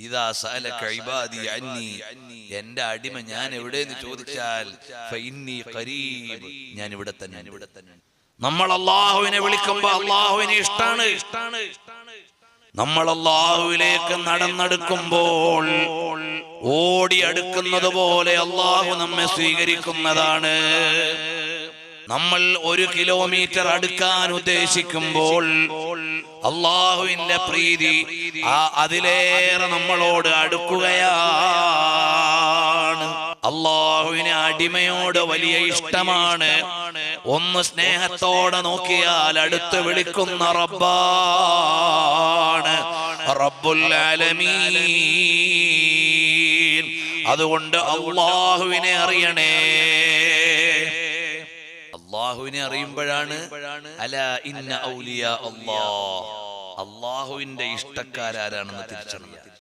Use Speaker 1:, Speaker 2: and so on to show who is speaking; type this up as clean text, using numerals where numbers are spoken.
Speaker 1: ഇദാ സഅലക ഇബാദി അന്നി, എന്റെ അടിമ ഞാൻ എവിടെയെന്ന് ചോദിച്ചാൽ ഫഇന്നി ഖരീബ്, ഞാൻ ഇവിടെ തന്നെ. നമ്മൾ അല്ലാഹുവിനെ വിളിക്കുമ്പോൾ അല്ലാഹുവിനെ ഇഷ്ടാണ്. നമ്മൾ അല്ലാഹുവിലേക്ക് നടന്നെടുക്കുമ്പോൾ ഓടി അടുക്കുന്നത് പോലെ അല്ലാഹു നമ്മെ സ്വീകരിക്കുന്നതാണ്. നമ്മൾ 1 കിലോമീറ്റർ അടുക്കാൻ ഉദ്ദേശിക്കുമ്പോൾ അല്ലാഹുവിന്റെ പ്രീതി അതിലേറെ നമ്മളോട് അടുക്കുകയാണ്. അല്ലാഹുവിന് അടിമയോട് വലിയ ഇഷ്ടമാണ്. ഒന്ന് സ്നേഹത്തോടെ നോക്കിയാൽ അടുത്ത് വിളിക്കുന്ന റബ്ബാണ്, റബ്ബുൽ ആലമീൻ. അതുകൊണ്ട് അല്ലാഹുവിനെ അറിയണേ. അല്ലാഹുവിനെ അറിയുമ്പോഴാണ് അലാ ഇന്ന ഔലിയാ അല്ലാഹ്, അല്ലാഹുവിന്റെ ഇഷ്ടക്കാരാരാണെന്ന് തിരിച്ചറിയുക.